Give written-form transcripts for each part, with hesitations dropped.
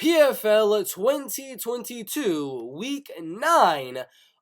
PFL 2022 Week 9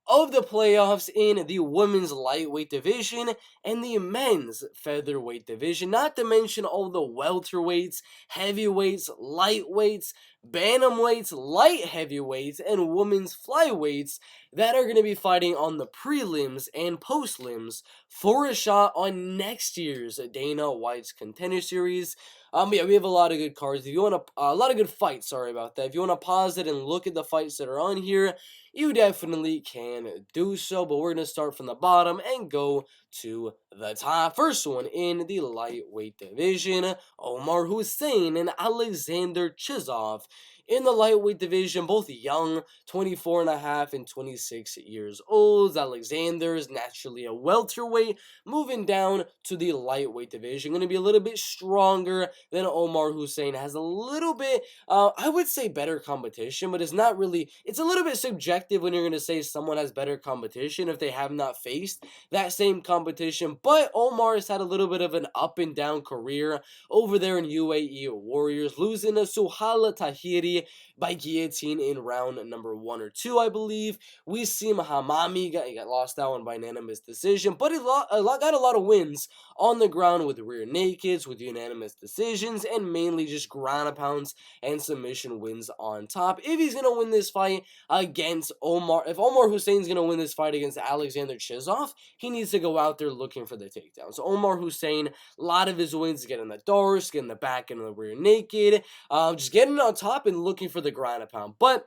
of the playoffs in the women's lightweight division and the men's featherweight division, not to mention all the welterweights, heavyweights, lightweights, bantamweights, light heavyweights, and women's flyweights that are going to be fighting on the prelims and postlims for a shot on next year's Dana White's Contender Series. Yeah, we have a lot of good cards. If you want to, a lot of good fights. Sorry about that. If you want to pause it and look at the fights that are on here, you definitely can do so. But we're gonna start from the bottom and go to the top. First one in the lightweight division: Omar Hussein and Aleksandr Chizov. In the lightweight division, both young, 24 and a half and 26 years old. Aleksandr is naturally a welterweight, moving down to the lightweight division. Going to be a little bit stronger than Omar Hussein. Has a little bit, I would say better competition, but it's not really, it's a little bit subjective when you're going to say someone has better competition if they have not faced that same competition. But Omar has had a little bit of an up and down career over there in UAE Warriors, losing to Suhala Tahiri by guillotine in round number 1 or 2, I believe. We see Hamami got lost that one by unanimous decision, but he got a lot of wins on the ground with rear nakeds, with unanimous decisions, and mainly just ground and pounds and submission wins on top. If he's gonna win this fight against Omar, if Omar Hussein's gonna win this fight against Aleksandr Chizov, he needs to go out there looking for the takedown. So Omar Hussein, a lot of his wins get in the doors, get in the back and the rear naked, just getting on top and looking for the ground and pound. But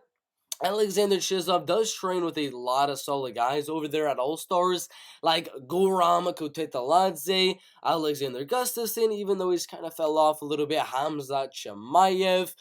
Aleksandr Chizov does train with a lot of solid guys over there at All Stars, like Guram Kutetaladze, Alexander Gustafsson, even though he's kind of fell off a little bit, Hamza Chimaev,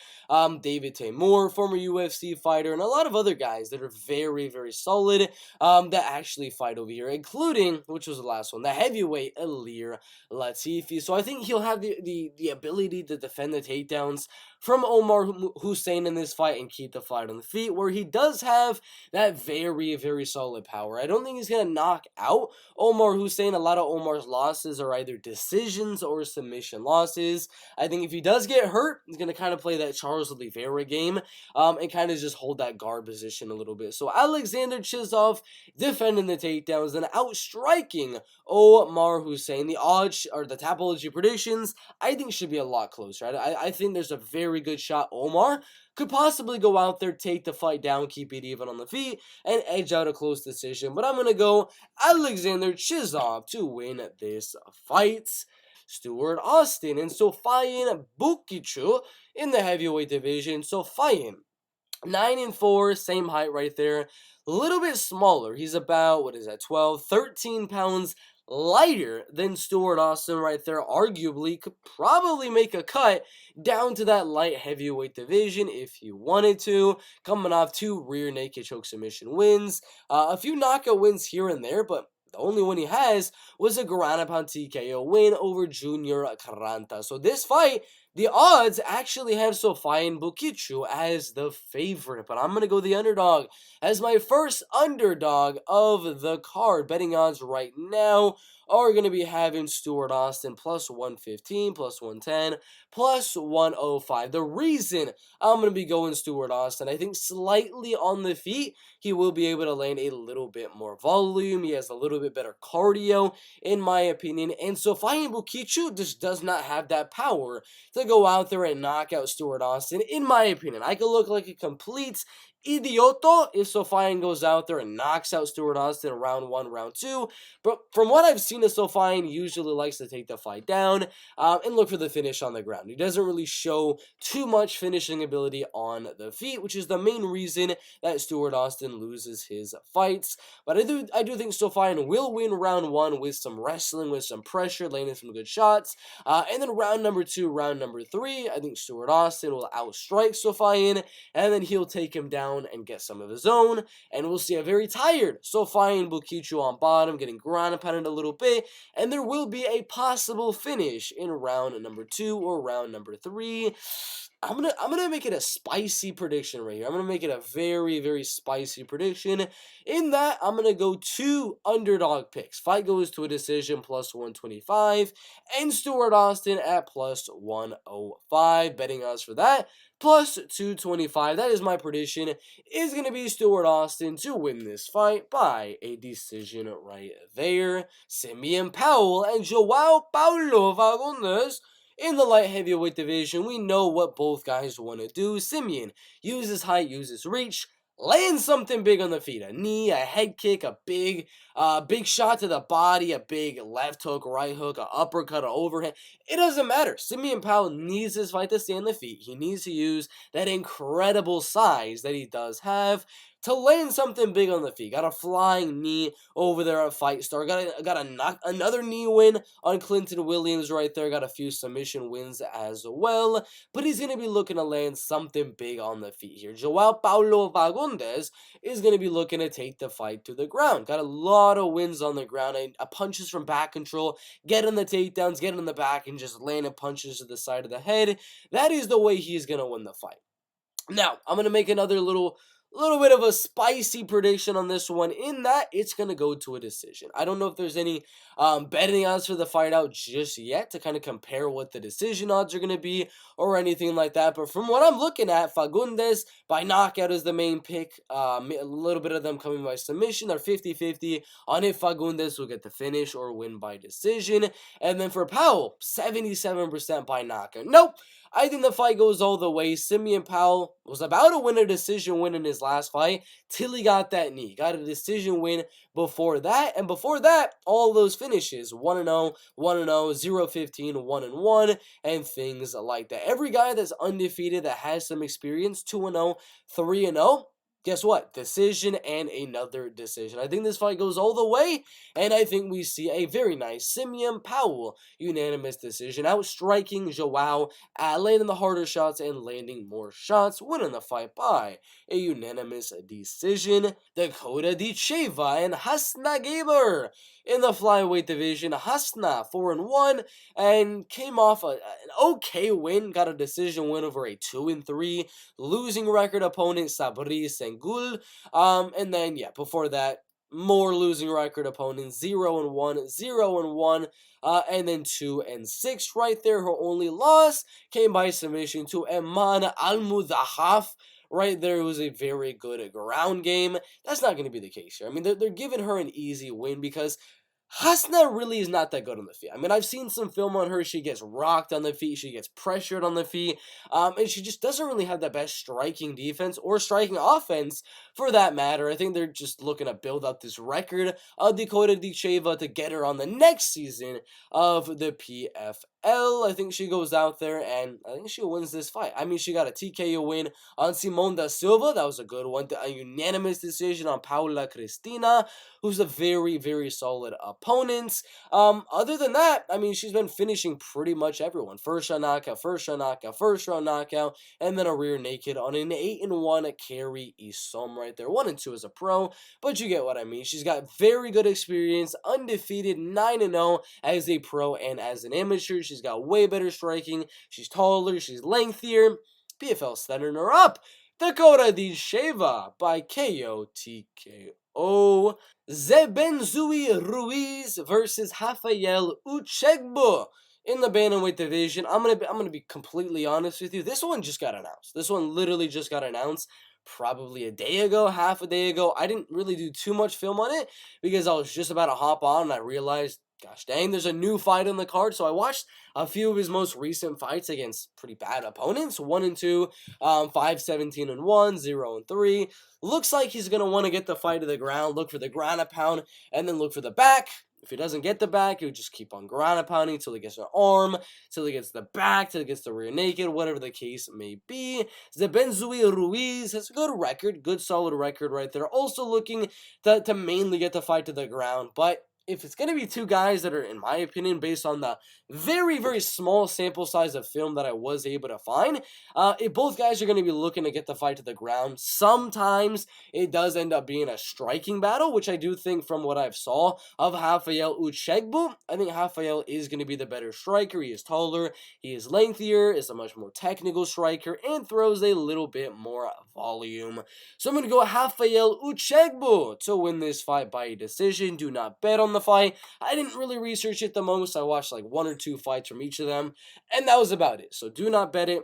David Timur, former UFC fighter, and a lot of other guys that are very, very solid that actually fight over here, including, which was the last one, the heavyweight Ilir Latifi. So I think he'll have the ability to defend the takedowns from Omar Hussein in this fight and keep the fight on the feet, where he does have that very, very solid power. I don't think he's going to knock out Omar Hussein. A lot of Omar's losses are either decisions or submission losses. I think if he does get hurt, he's going to kind of play that Charles Oliveira game and kind of just hold that guard position a little bit. So Aleksandr Chizov defending the takedowns and outstriking Omar Hussein. The odds, or the Tapology predictions, I think should be a lot closer. I think there's a very good shot Omar could possibly go out there, take the fight down, keep it even on the feet, and edge out a close decision. But I'm going to go Aleksandr Chizov to win this fight. Stuart Austin and Sofiane Boukichou in the heavyweight division. Sofiane, 9-4, same height right there. A little bit smaller. He's about, 12, 13 pounds lighter than Stuart Austin right there. Arguably could probably make a cut down to that light heavyweight division if you wanted to. Coming off 2 rear naked choke submission wins, a few knockout wins here and there, but the only one he has was a ground and pound TKO win over Junior Caranta. So this fight, the odds actually have Sofiane Boukichou as the favorite, but I'm going to go the underdog as my first underdog of the card. Betting odds right now are going to be having Stuart Austin plus 115, plus 110, plus 105. The reason I'm going to be going Stuart Austin, I think slightly on the feet, he will be able to land a little bit more volume. He has a little bit better cardio, in my opinion. And Sofiane Boukichou just does not have that power to go out there and knock out Stuart Austin, in my opinion. I could look like a complete idioto if Sofiane goes out there and knocks out Stuart Austin in round 1, round 2. But from what I've seen of Sofiane, he usually likes to take the fight down and look for the finish on the ground. He doesn't really show too much finishing ability on the feet, which is the main reason that Stuart Austin loses his fights. But I do think Sofiane will win round 1 with some wrestling, with some pressure, landing some good shots. And then round number 2, round number 3, I think Stuart Austin will outstrike Sofiane, and then he'll take him down and get some of his own, and we'll see a very tired Sofiane Boukichou on bottom, getting ground and pounded a little bit, and there will be a possible finish in round number 2 or round number 3. I'm gonna make it a spicy prediction right here. I'm gonna make it a very, very spicy prediction. In that, I'm gonna go 2 underdog picks. Fight goes to a decision plus 125, and Stuart Austin at plus 105. Betting odds for that plus 225. That is my prediction. Is going to be Stuart Austin to win this fight by a decision right there. Simeon Powell and Joao Paulo Fagundes in the light heavyweight division. We know what both guys want to do. Simeon uses height, uses reach, laying something big on the feet. A knee, a head kick, a big shot to the body, a big left hook, right hook, an uppercut, an overhand. It doesn't matter. Simeon Powell needs this fight to stay on the feet. He needs to use that incredible size that he does have to land something big on the feet. Got a flying knee over there at Fight Star. Got a knock, another knee win on Clinton Williams right there. Got a few submission wins as well. But he's going to be looking to land something big on the feet here. Joao Paulo Fagundes is going to be looking to take the fight to the ground. Got a lot of wins on the ground. And punches from back control. Getting the takedowns, getting in the back, and just landing punches to the side of the head. That is the way he's going to win the fight. Now, I'm going to make another little bit of a spicy prediction on this one, in that it's going to go to a decision. I don't know if there's any betting odds for the fight out just yet to kind of compare what the decision odds are going to be or anything like that. But from what I'm looking at, Fagundes by knockout is the main pick. A little bit of them coming by submission. They're 50-50 on if Fagundes will get the finish or win by decision. And then for Powell, 77% by knockout. Nope. I think the fight goes all the way. Simeon Powell was about to win a decision win in his last fight till he got that knee. Got a decision win before that. And before that, all those finishes. 1-0, 1-0, 0-15, 1-1, and things like that. Every guy that's undefeated that has some experience, 2-0, 3-0. Guess what? Decision and another decision. I think this fight goes all the way, and I think we see a very nice Simeon Powell unanimous decision, outstriking Joao, landing the harder shots and landing more shots, winning the fight by a unanimous decision. Dakota, Ditcheva, and Hassna Gaber in the flyweight division. Hassna 4-1 and came off an okay win, got a decision win over a 2-3 losing record opponent, Sabri Sengul. And then before that, more losing record opponents, 0-1, 0-1, and then 2-6 right there. Her only loss came by submission to Eman Almudahaf. Right there, it was a very good ground game. That's not going to be the case here. I mean, they're giving her an easy win because Hassna really is not that good on the feet. I mean, I've seen some film on her. She gets rocked on the feet. She gets pressured on the feet. And she just doesn't really have the best striking defense or striking offense for that matter. I think they're just looking to build up this record of Dakota Ditcheva to get her on the next season of the PFL. I think she goes out there and I think she wins this fight. I mean, she got a TKO win on Simone da Silva. That was a good one. A unanimous decision on Paula Cristina, who's a very, very solid opponent. Other than that, I mean, she's been finishing pretty much everyone. First round knockout, first round knockout, first round knockout, and then a rear naked on an 8-1 carry Isom right there. 1-2 as a pro, but you get what I mean. She's got very good experience, undefeated, 9-0 as a pro and as an amateur. She's got way better striking. She's taller, she's lengthier. PFL setting her up. Dakota Ditcheva by KO TKO. Zebenzui Ruiz versus Raphael Uchegbu in the bantamweight division. I'm gonna be completely honest with you. This one just got announced. This one literally just got announced probably a day ago, half a day ago. I didn't really do too much film on it because I was just about to hop on and I realized, gosh dang, there's a new fight on the card. So I watched a few of his most recent fights against pretty bad opponents, 1-2, 5-17-1, 0-3. Looks like he's gonna want to get the fight to the ground, look for the ground and pound, and then look for the back. If he doesn't get the back, he'll just keep on ground and pounding until he gets an arm, till he gets the back, till he gets the rear naked, whatever the case may be. Zebenzui Ruiz has a good record, good solid record right there. Also looking to mainly get the fight to the ground, but if it's going to be two guys that are, in my opinion, based on the very, very small sample size of film that I was able to find, if both guys are going to be looking to get the fight to the ground, sometimes it does end up being a striking battle, which I do think from what I've saw of Raphael Uchegbu, I think Raphael is going to be the better striker. He is taller, he is lengthier, is a much more technical striker, and throws a little bit more volume. So I'm going to go Raphael Uchegbu to win this fight by a decision. Do not bet on the fight. I didn't really research it the most. I watched like 1 or 2 fights from each of them, and that was about it. So do not bet it.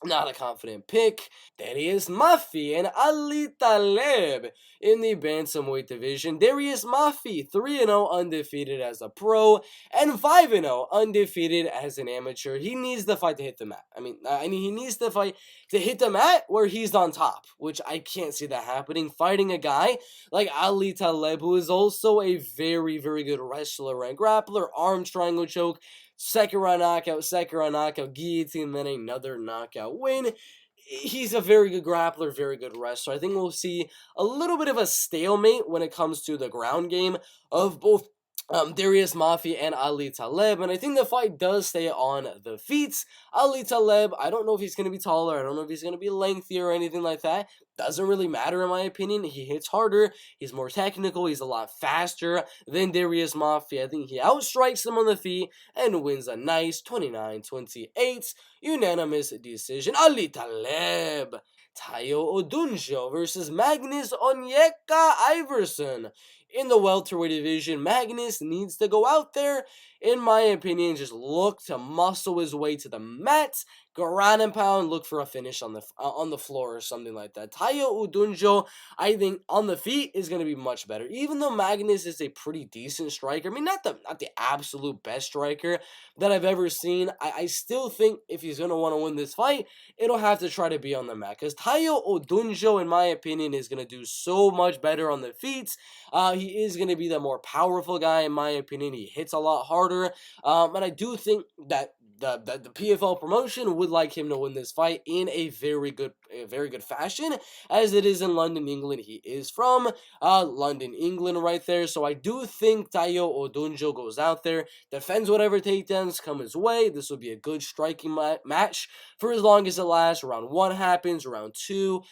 Not a confident pick. Darius Mafi and Ali Taleb in the bantamweight division. Darius Mafi 3-0 undefeated as a pro and 5-0 undefeated as an amateur. He needs the fight to hit the mat. I mean he needs the fight to hit the mat where he's on top, which I can't see that happening. Fighting a guy like Ali Taleb, who is also a very, very good wrestler and grappler, arm triangle choke, second round knockout, guillotine, then another knockout win. He's a very good grappler, very good wrestler. I think we'll see a little bit of a stalemate when it comes to the ground game of both Darius Mafi and Ali Taleb, and I think the fight does stay on the feet. Ali Taleb, I don't know if he's going to be taller, I don't know if he's going to be lengthier or anything like that. Doesn't really matter in my opinion. He hits harder, he's more technical, he's a lot faster than Darius Mafi. I think he outstrikes him on the feet and wins a nice 29-28 unanimous decision. Ali Taleb. Tayo Odunjo versus Magnus Onyeka Iversen. In the welterweight division, Magnus needs to go out there, in my opinion, just look to muscle his way to the mat, ground and pound, look for a finish on the floor or something like that. Tayo Odunjo, I think, on the feet is going to be much better. Even though Magnus is a pretty decent striker, I mean, not the absolute best striker that I've ever seen, I still think if he's going to want to win this fight, it'll have to try to be on the mat. Because Tayo Odunjo, in my opinion, is going to do so much better on the feet. He is going to be the more powerful guy, in my opinion. He hits a lot harder. And I do think that the PFL promotion would like him to win this fight in a very good fashion, as it is in London, England. He is from London, England, right there. So I do think Tayo Odunjo goes out there, defends whatever takedowns come his way. This will be a good striking match for as long as it lasts. Round 1 happens, round 2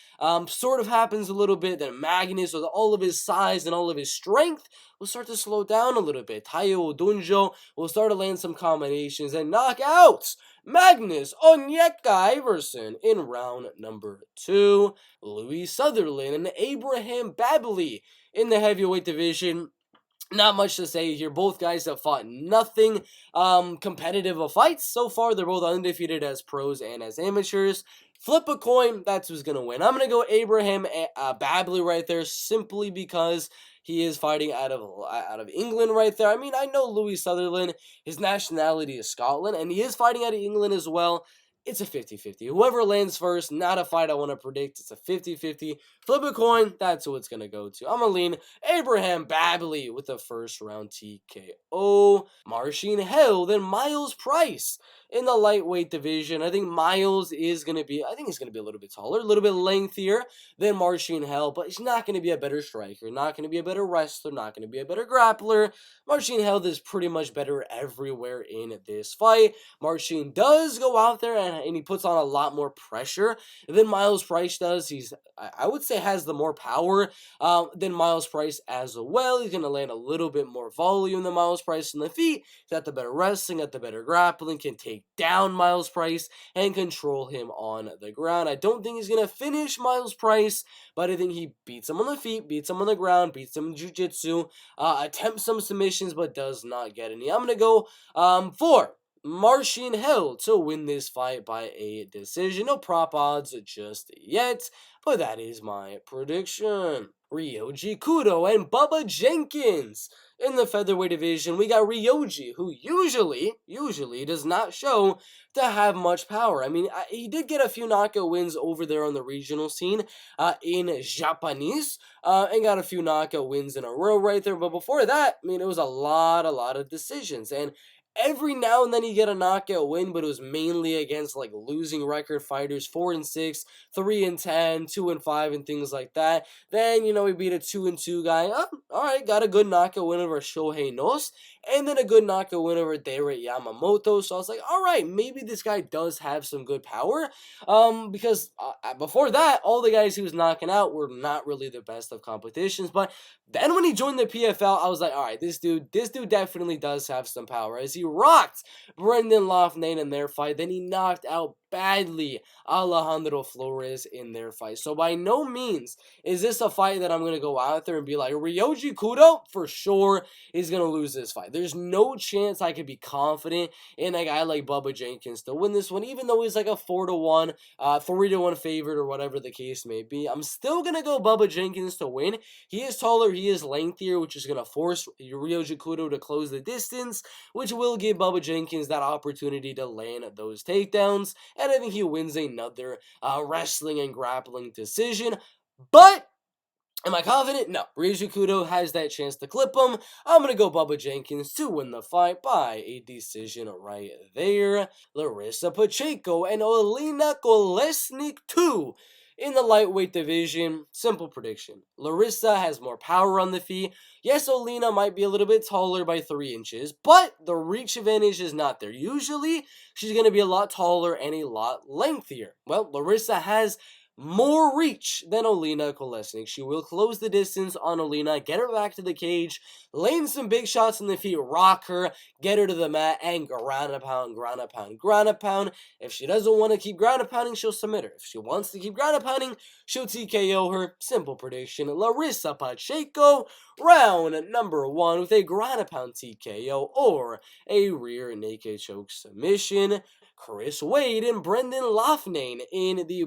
sort of happens a little bit. Then Magnus, with all of his size and all of his strength, will start to slow down a little bit. Tayo Odunjo will start to land some combinations and knock out Magnus Onyeka Iversen in round number 2. Louie Sutherland and Abraham Babili in the heavyweight division. Not much to say here. Both guys have fought nothing competitive of fights so far. They're both undefeated as pros and as amateurs. Flip a coin, that's who's going to win. I'm going to go Abraham Babili right there, simply because he is fighting out of England right there. I mean, I know Louie Sutherland, his nationality is Scotland, and he is fighting out of England as well. It's a 50-50. Whoever lands first, not a fight I want to predict. It's a 50-50. Flip a coin, that's who it's going to go to. I'm going to lean Abraham Babili with the first round TKO. Marcin Held and Myles Price in the lightweight division. I think Myles is going to be, I think he's going to be a little bit taller, a little bit lengthier than Marcin Held, but he's not going to be a better striker, not going to be a better wrestler, not going to be a better grappler. Marcin Held is pretty much better everywhere in this fight. Marcin does go out there and he puts on a lot more pressure than Myles Price does. He's, I would say, has the more power than Myles Price as well. He's going to land a little bit more volume than Myles Price in the feet. He's got the better wrestling, got the better grappling, can take down Myles Price and control him on the ground. I don't think he's going to finish Myles Price, but I think he beats him on the feet, beats him on the ground, beats him in jiu-jitsu, attempts some submissions, but does not get any. I'm going to go for Marcin Held to win this fight by a decision. No prop odds just yet, but that is my prediction. Ryoji Kudo and Bubba Jenkins in the featherweight division. We got Ryoji, who usually does not show to have much power. I mean, he did get a few knockout wins over there on the regional scene in Japanese, and got a few knockout wins in a row right there. But before that, I mean, it was a lot of decisions. And every now and then you get a knockout win, but it was mainly against like losing record fighters, 4-6, 3-10, 2-5, and things like that. Then, you know, we beat a 2-2 guy. Oh, all right, got a good knockout win over Shohei Nos, and then a good knockout win over Dairet Yamamoto. So I was like, all right, maybe this guy does have some good power. Because before that, all the guys he was knocking out were not really the best of competitions. But then when he joined the PFL, I was like, all right, this dude definitely does have some power, as he rocked Brendan Loughnane in their fight. Then he knocked out badly Alejandro Flores in their fight. So by no means is this a fight that I'm going to go out there and be like, Ryoji Kudo, for sure, is going to lose this fight. There's no chance I could be confident in a guy like Bubba Jenkins to win this one, even though he's like a 4-1, 3-1 favorite, or whatever the case may be. I'm still going to go Bubba Jenkins to win. He is taller, he is lengthier, which is going to force Ryoji Kudo to close the distance, which will give Bubba Jenkins that opportunity to land those takedowns, and I think he wins another wrestling and grappling decision. But am I confident? No. Ryoji Kudo has that chance to clip him. I'm going to go Bubba Jenkins to win the fight by a decision right there. Larissa Pacheco and Olena Kolesnik 2 in the lightweight division. Simple prediction. Larissa has more power on the feet. Yes, Olena might be a little bit taller by 3 inches, but the reach advantage is not there. Usually, she's going to be a lot taller and a lot lengthier. Well, Larissa has more reach than Olena Kolesnik. She will close the distance on Olena, get her back to the cage, lane some big shots in the feet, rock her, get her to the mat, and ground a pound, ground a pound, ground a pound. If she doesn't want to keep ground a pounding, she'll submit her. If she wants to keep ground a pounding, she'll TKO her. Simple prediction. Larissa Pacheco, round number 1 with a ground a pound TKO or a rear naked choke submission. Chris Wade and Brendan Loughnane in the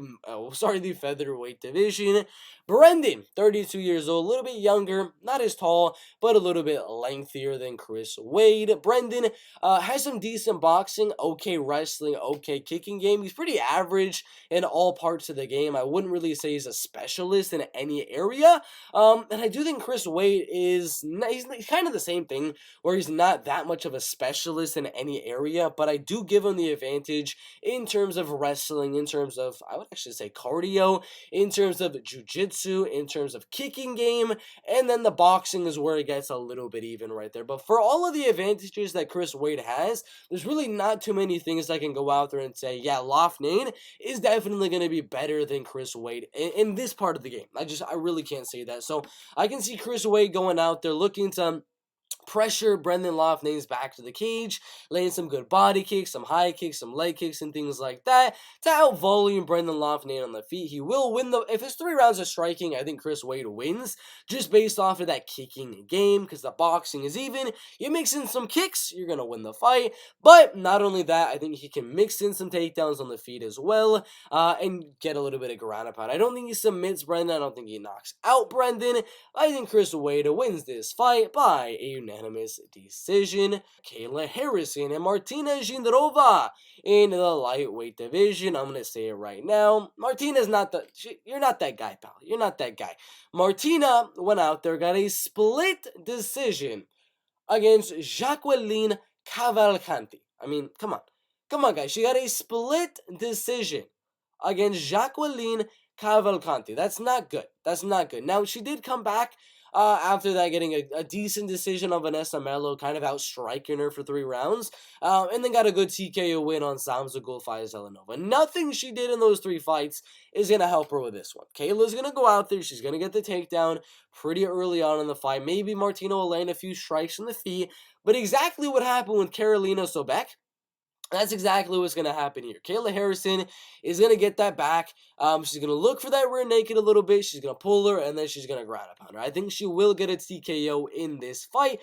featherweight division. Brendan, 32 years old, a little bit younger, not as tall, but a little bit lengthier than Chris Wade. Brendan has some decent boxing, okay wrestling, okay kicking game. He's pretty average in all parts of the game. I wouldn't really say he's a specialist in any area. And I do think Chris Wade he's kind of the same thing, where he's not that much of a specialist in any area, but I do give him the advantage in terms of wrestling, in terms of, I would actually say cardio, in terms of jiu-jitsu, in terms of kicking game, and then the boxing is where it gets a little bit even right there. But for all of the advantages that Chris Wade has, there's really not too many things I can go out there and say, yeah, Loughnane is definitely going to be better than Chris Wade in this part of the game. I really can't say that. So I can see Chris Wade going out there looking to pressure Brendan Loughnane's back to the cage, laying some good body kicks, some high kicks, some leg kicks, and things like that to out-volume Brendan Loughnane on the feet. He will win if it's 3 rounds of striking, I think Chris Wade wins, just based off of that kicking game, because the boxing is even. You mix in some kicks, you're going to win the fight. But not only that, I think he can mix in some takedowns on the feet as well, and get a little bit of ground and pound. I don't think he submits Brendan. I don't think he knocks out Brendan. I think Chris Wade wins this fight by a unanimous decision. Kayla Harrison and Martina Jindrova in the lightweight division. I'm going to say it right now. Martina's you're not that guy, pal. You're not that guy. Martina went out there, got a split decision against Jacqueline Cavalcanti. I mean, come on. Come on, guys. She got a split decision against Jacqueline Cavalcanti. That's not good. That's not good. Now, she did come back after that, getting a decent decision on Vanessa Mello, kind of outstriking her for 3 rounds, and then got a good TKO win on Samza Gulfaya Zelenova. Nothing she did in those 3 fights is going to help her with this one. Kayla's going to go out there, she's going to get the takedown pretty early on in the fight. Maybe Martina will land a few strikes in the feet, but exactly what happened with Karolina Sobek, that's exactly what's going to happen here. Kayla Harrison is going to get that back. She's going to look for that rear naked a little bit. She's going to pull her, and then she's going to ground a pound her. I think she will get a TKO in this fight.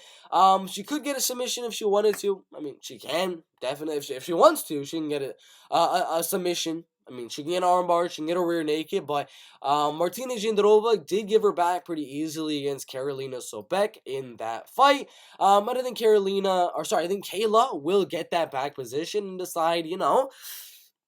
She could get a submission if she wanted to. I mean, she can. Definitely. If she wants to, she can get a submission. I mean, she can get an armbar, she can get a rear naked, but Martina Jindrova did give her back pretty easily against Karolina Sobek in that fight. I think I think Kayla will get that back position and decide, nah,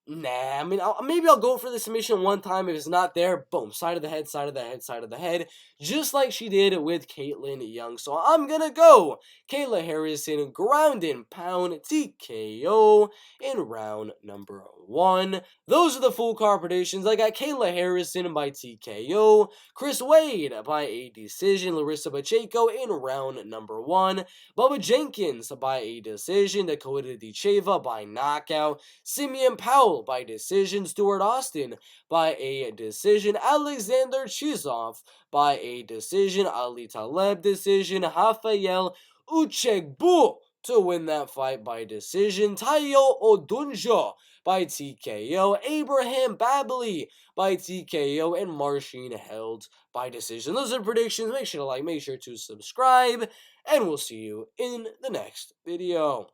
I mean, maybe I'll go for the submission one time. If it's not there, boom, side of the head, side of the head, side of the head, just like she did with Caitlin Young. So I'm going to go Kayla Harrison, ground and pound TKO in round number 1. Those are the full card predictions. I got Kayla Harrison by TKO, Chris Wade by a decision, Larissa Pacheco in round number 1, Bubba Jenkins by a decision, Dakota Ditcheva by knockout, Simeon Powell by decision, Stuart Austin by a decision, Aleksandr Chizov by a decision, Ali Taleb decision, Raphael Uchegbu to win that fight by decision. Tayo Odunjo by TKO. Abraham Babili by TKO. And Marcin held by decision. Those are predictions. Make sure to like, make sure to subscribe, and we'll see you in the next video.